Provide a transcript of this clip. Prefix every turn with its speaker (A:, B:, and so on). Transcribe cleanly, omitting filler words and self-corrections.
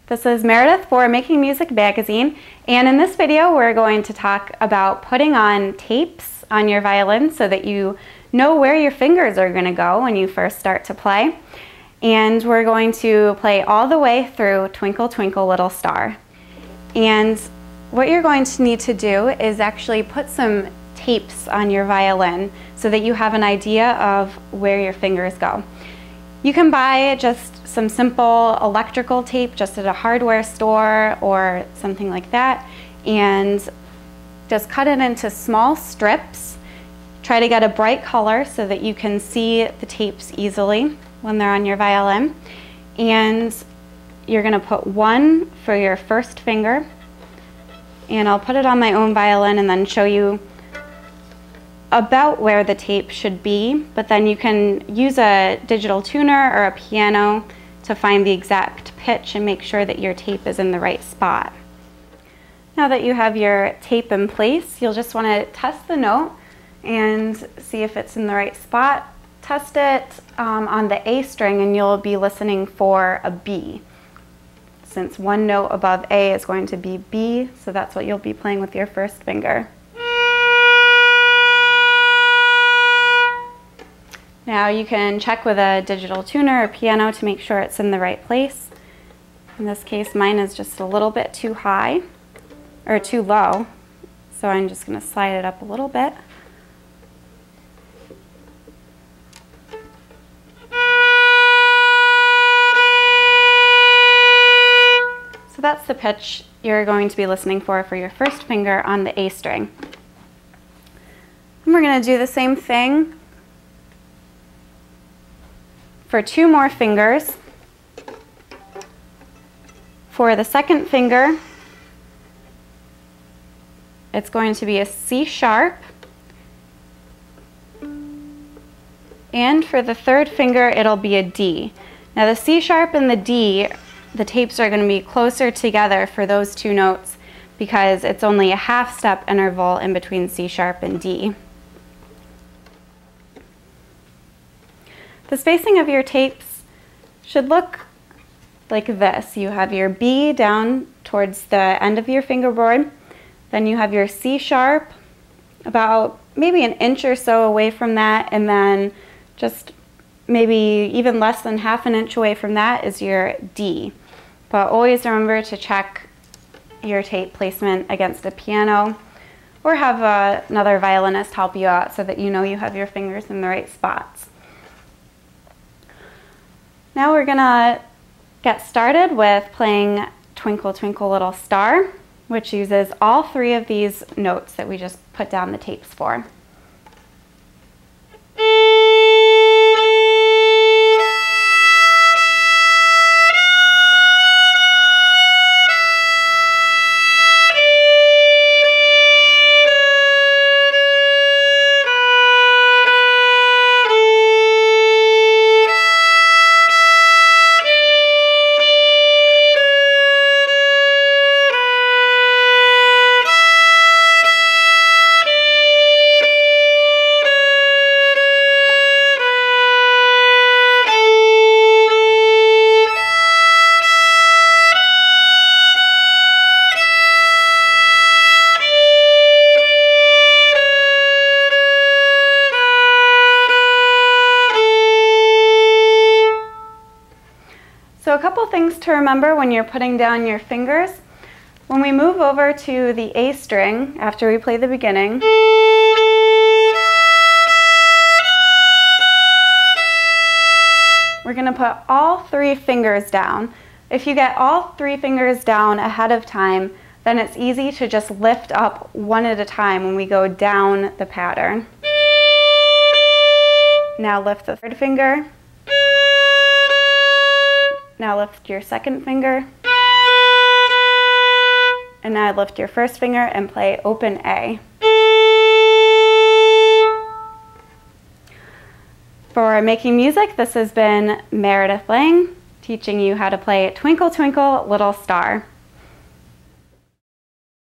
A: This is Meredith for Making Music Magazine, and in this video we're going to talk about putting on tapes on your violin so that you know where your fingers are going to go when you first start to play. And we're going to play all the way through Twinkle Twinkle Little Star. And what you're going to need to do is actually put some tapes on your violin so that you have an idea of where your fingers go. You can buy just some simple electrical tape just at a hardware store or something like that, and just cut it into small strips. Try to get a bright color so that you can see the tapes easily when they're on your violin. And you're going to put one for your first finger, and I'll put it on my own violin and then show you about where the tape should be, but then you can use a digital tuner or a piano to find the exact pitch and make sure that your tape is in the right spot. Now that you have your tape in place, you'll just want to test the note and see if it's in the right spot. Test it on the A string and you'll be listening for a B. Since one note above A is going to be B, so that's what you'll be playing with your first finger. Now you can check with a digital tuner or piano to make sure it's in the right place. In this case, mine is just a little bit too high, or too low, so I'm just going to slide it up a little bit. So that's the pitch you're going to be listening for your first finger on the A string. And we're going to do the same thing for two more fingers. For the second finger, it's going to be a C sharp. And for the third finger, it'll be a D. Now the C sharp and the D, the tapes are going to be closer together for those two notes because it's only a half step interval in between C sharp and D. The spacing of your tapes should look like this. You have your B down towards the end of your fingerboard, then you have your C sharp about maybe an inch or so away from that, and then just maybe even less than half an inch away from that is your D. But always remember to check your tape placement against a piano or have another violinist help you out so that you know you have your fingers in the right spots. Now we're going to get started with playing Twinkle Twinkle Little Star, which uses all three of these notes that we just put down the tapes for. So a couple things to remember when you're putting down your fingers. When we move over to the A string after we play the beginning, we're going to put all three fingers down. If you get all three fingers down ahead of time, then it's easy to just lift up one at a time when we go down the pattern. Now lift the third finger. Now lift your second finger. And now lift your first finger and play open A. For Making Music, this has been Meredith Lang teaching you how to play Twinkle Twinkle Little Star.